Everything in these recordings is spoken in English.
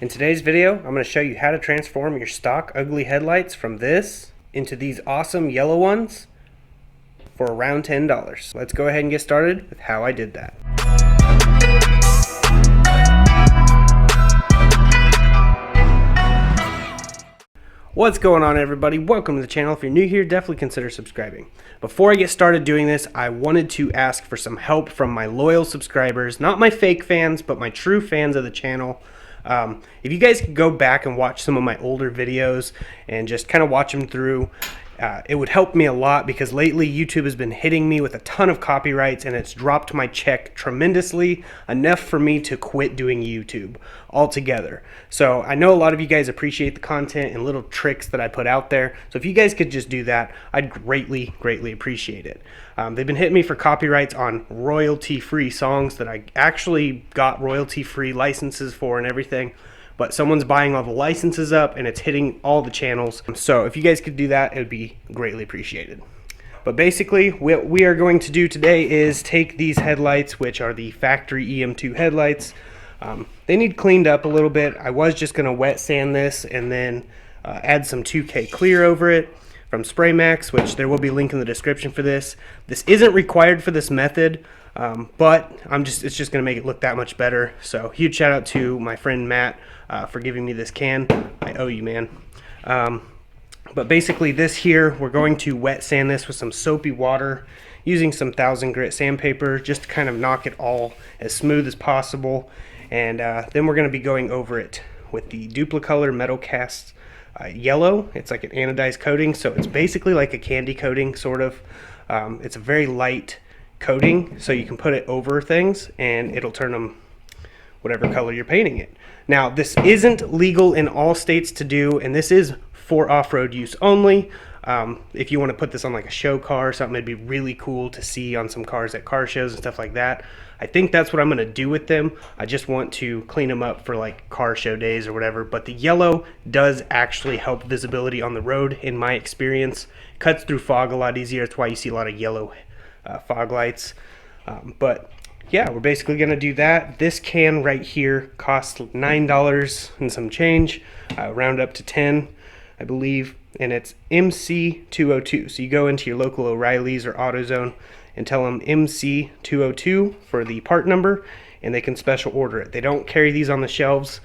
In today's video, I'm going to show you how to transform your stock ugly headlights from this into these awesome yellow ones for around $10. Let's go ahead and get started with how I did that. What's going on, everybody? Welcome to the channel. If you're new here, definitely consider subscribing. Before I get started doing this, I wanted to ask for some help from my loyal subscribers, not my fake fans, but my true fans of the channel. If you guys could go back and watch some of my older videos and just kind of watch them through, it would help me a lot, because lately YouTube has been hitting me with a ton of copyrights and it's dropped my check tremendously, enough for me to quit doing YouTube altogether. So I know a lot of you guys appreciate the content and little tricks that I put out there. So if you guys could just do that, I'd greatly appreciate it. They've been hitting me for copyrights on royalty-free songs that I actually got royalty-free licenses for and everything. But someone's buying all the licenses up and it's hitting all the channels. So if you guys could do that, it would be greatly appreciated. But basically, what we are going to do today is take these headlights, which are the factory EM2 headlights. They need cleaned up a little bit. I was just going to wet sand this and then add some 2K clear over it from Spray Max, which there will be a link in the description for this. This isn't required for this method, but it's just going to make it look that much better. So huge shout out to my friend Matt for giving me this can. I owe you, man. But basically this here, we're going to wet sand this with some soapy water using some 1000 grit sandpaper just to kind of knock it all as smooth as possible. And then we're going to be going over it with the Duplicolor Metal Cast yellow. It's like an anodized coating, so it's basically like a candy coating, sort of. It's a very light coating, so you can put it over things and it'll turn them whatever color you're painting it. Now, this isn't legal in all states to do, and this is for off-road use only. If you want to put this on like a show car or something, it'd be really cool to see on some cars at car shows and stuff like that. I think that's what I'm going to do with them. I just want to clean them up for like car show days or whatever. But the yellow does actually help visibility on the road, in my experience. Cuts through fog a lot easier. That's why you see a lot of yellow fog lights. But yeah, we're basically going to do that. This can right here costs $9 and some change, round up to 10, I believe, and it's MC202. So you go into your local O'Reilly's or AutoZone and tell them MC202 for the part number, and they can special order it. They don't carry these on the shelves,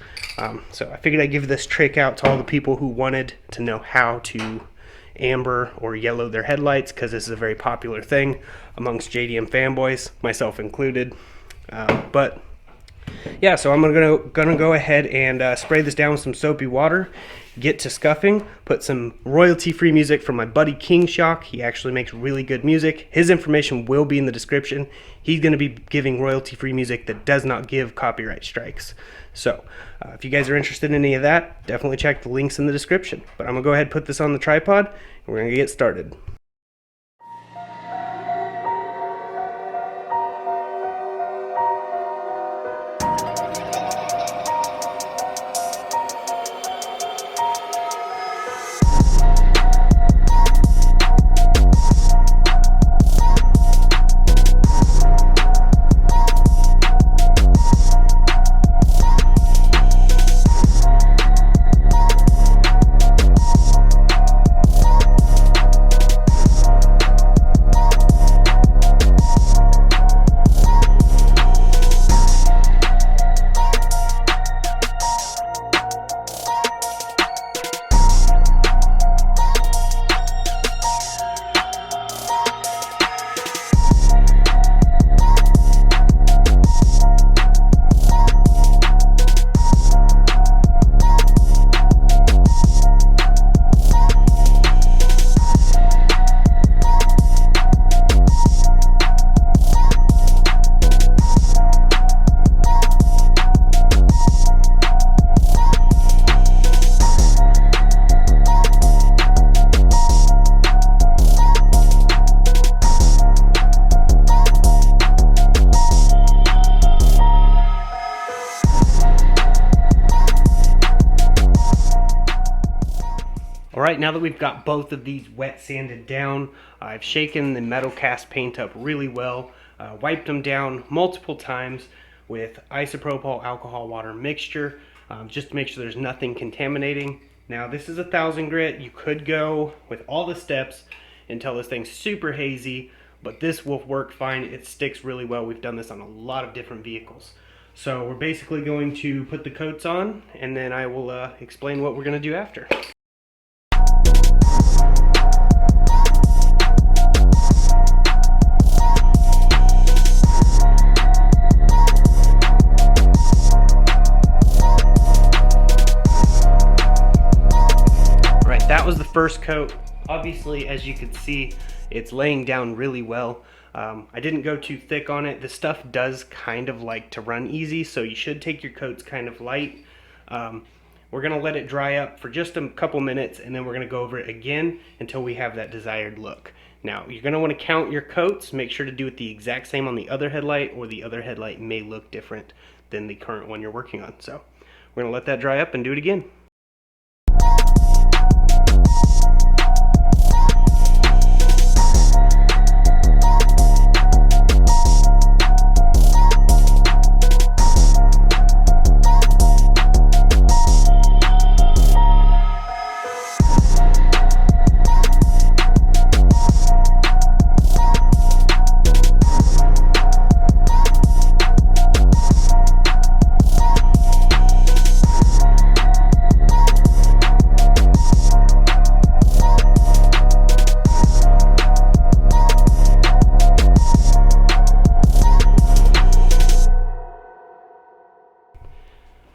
so I figured I'd give this trick out to all the people who wanted to know how to amber or yellow their headlights, because this is a very popular thing amongst JDM fanboys, myself included. But yeah, so I'm gonna go ahead and spray this down with some soapy water, get to scuffing, put some royalty-free music from my buddy KINGSHOCK. He actually makes really good music. His information will be in the description. He's going to be giving royalty-free music that does not give copyright strikes. So if you guys are interested in any of that, definitely check the links in the description. But I'm going to go ahead and put this on the tripod, and we're going to get started. Alright, now that we've got both of these wet sanded down, I've shaken the metal cast paint up really well, wiped them down multiple times with isopropyl alcohol water mixture. just to make sure there's nothing contaminating. Now this is 1,000 grit. You could go with all the steps until this thing's super hazy, but this will work fine. It sticks really well. We've done this on a lot of different vehicles. So we're basically going to put the coats on, and then I will explain what we're going to do after. Right, that was the first coat. Obviously, as you can see, it's laying down really well. I didn't go too thick on it. The stuff does kind of like to run easy, so you should take your coats kind of light. We're gonna let it dry up for just a couple minutes, and then we're gonna go over it again until we have that desired look. Now, you're gonna wanna count your coats. Make sure to do it the exact same on the other headlight, or the other headlight may look different than the current one you're working on. So we're gonna let that dry up and do it again.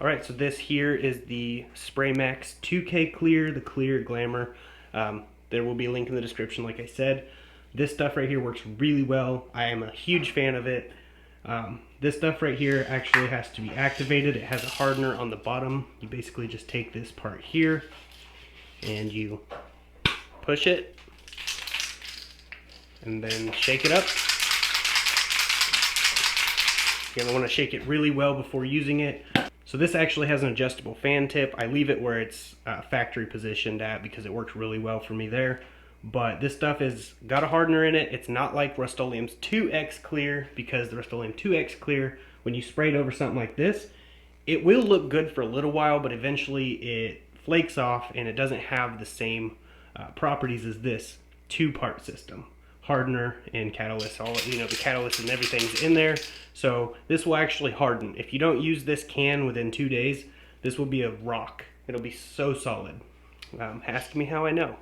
Alright, so this here is the Spray Max 2K Clear, the Clear Glamour. There will be a link in the description, like I said. This stuff right here works really well. I am a huge fan of it. This stuff right here actually has to be activated. It has a hardener on the bottom. You basically just take this part here and you push it and then shake it up. You're going to want to shake it really well before using it. So this actually has an adjustable fan tip. I leave it where it's factory positioned at because it works really well for me there. But this stuff has got a hardener in it. It's not like Rust-Oleum's 2X Clear, because the Rust-Oleum 2X Clear, when you spray it over something like this, it will look good for a little while, but eventually it flakes off and it doesn't have the same properties as this two-part system. Hardener and catalyst, all the catalyst and everything's in there, so this will actually harden. If you don't use this can within 2 days, this will be a rock. It'll be so solid. Ask me how I know.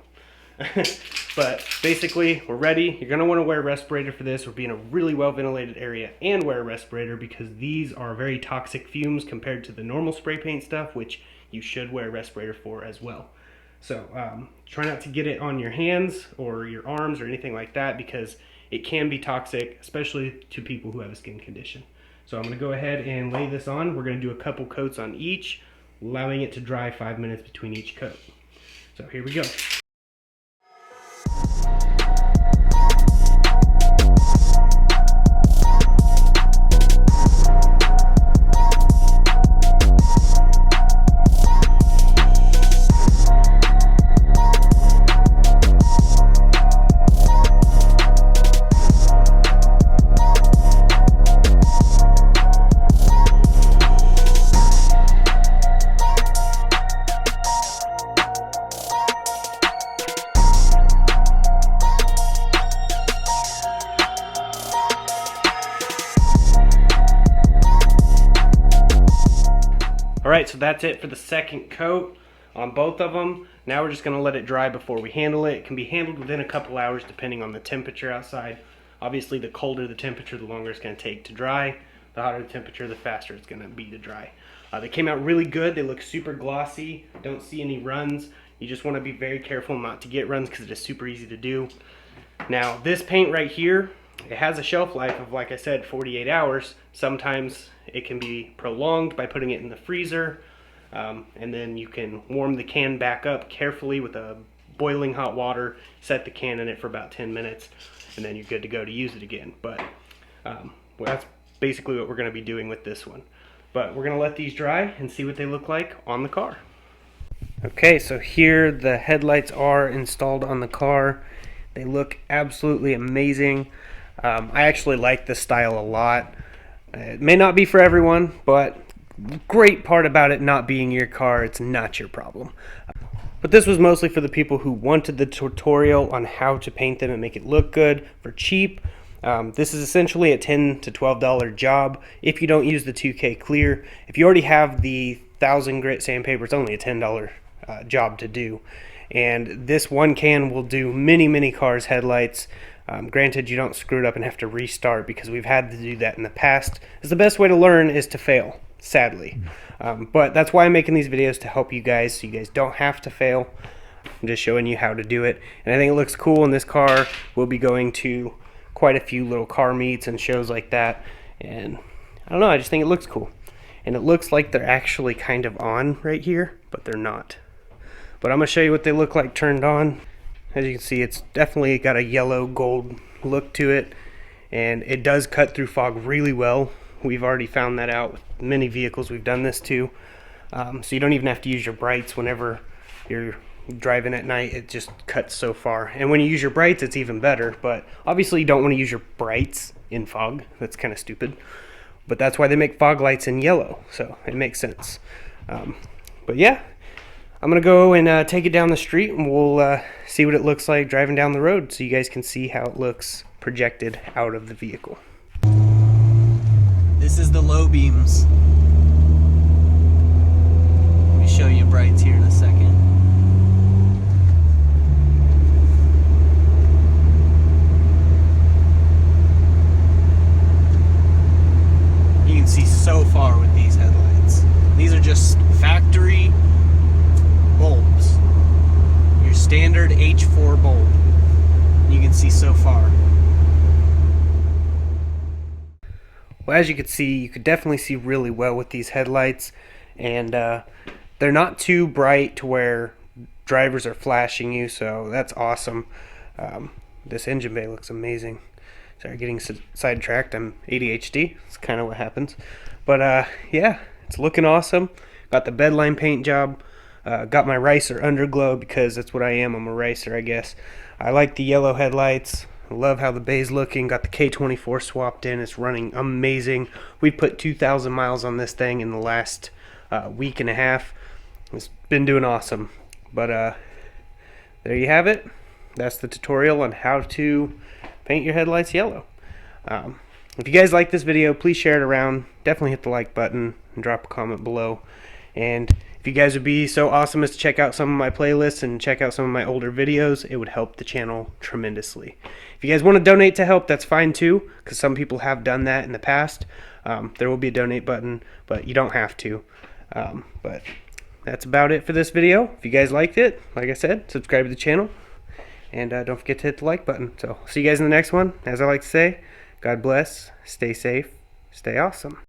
But basically, we're ready. You're gonna want to wear a respirator for this, or be in a really well ventilated area and wear a respirator, because these are very toxic fumes compared to the normal spray paint stuff, which you should wear a respirator for as well. So try not to get it on your hands or your arms or anything like that, because it can be toxic, especially to people who have a skin condition. So I'm going to go ahead and lay this on. We're going to do a couple coats on each, allowing it to dry 5 minutes between each coat. So here we go. Alright, so that's it for the second coat on both of them. Now we're just going to let it dry before we handle it. It can be handled within a couple hours depending on the temperature outside. Obviously, the colder the temperature, the longer it's going to take to dry. The hotter the temperature, the faster it's going to be to dry. They came out really good. They look super glossy. Don't see any runs. You just want to be very careful not to get runs, because it is super easy to do. Now, this paint right here, it has a shelf life of, like I said, 48 hours. Sometimes it can be prolonged by putting it in the freezer, and then you can warm the can back up carefully with a boiling hot water, set the can in it for about 10 minutes, and then you're good to go to use it again. But well, that's basically what we're going to be doing with this one. But we're going to let these dry and see what they look like on the car. Okay, so here the headlights are installed on the car. They look absolutely amazing. I actually like this style a lot. It may not be for everyone, but great part about it not being your car, it's not your problem. But this was mostly for the people who wanted the tutorial on how to paint them and make it look good for cheap. This is essentially a $10 to $12 job if you don't use the 2K clear. If you already have the 1000 grit sandpaper, it's only a $10 job to do. And this one can will do many cars' headlights. Granted, you don't screw it up and have to restart, because we've had to do that in the past. It's the best way to learn is to fail, sadly. But that's why I'm making these videos, to help you guys, so you guys don't have to fail. I'm just showing you how to do it. And I think it looks cool in this car. We'll be going to quite a few little car meets and shows like that. And I don't know, I just think it looks cool. And it looks like they're actually kind of on right here, but they're not. But I'm going to show you what they look like turned on. As you can see, it's definitely got a yellow gold look to it, and it does cut through fog really well. We've already found that out with many vehicles we've done this to. So you don't even have to use your brights whenever you're driving at night. It just cuts so far. And when you use your brights, it's even better. But obviously you don't want to use your brights in fog. That's kind of stupid. But that's why they make fog lights in yellow. So it makes sense. But yeah, I'm going to go and take it down the street, and we'll see what it looks like driving down the road, so you guys can see how it looks projected out of the vehicle. This is the low beams. Let me show you brights here in a second. You can see so far with these headlights. These are just factory bulbs. Your standard H4 bulb. You can see so far. Well, as you can see, you could definitely see really well with these headlights, and they're not too bright to where drivers are flashing you, so that's awesome. This engine bay looks amazing. Sorry, getting sidetracked. I'm ADHD. It's kind of what happens. But yeah, it's looking awesome. Got the bedline paint job. Got my ricer underglow, because that's what I am. I'm a ricer, I guess. I like the yellow headlights. I love how the bay's looking. Got the K24 swapped in. It's running amazing. We put 2,000 miles on this thing in the last week and a half. It's been doing awesome. But there you have it. That's the tutorial on how to paint your headlights yellow. If you guys like this video, please share it around. Definitely hit the like button and drop a comment below. And if you guys would be so awesome as to check out some of my playlists and check out some of my older videos, it would help the channel tremendously. If you guys want to donate to help, that's fine too, because some people have done that in the past. There will be a donate button, but you don't have to. But that's about it for this video. If you guys liked it, like I said, subscribe to the channel. And don't forget to hit the like button. So see you guys in the next one. As I like to say, God bless, stay safe, stay awesome.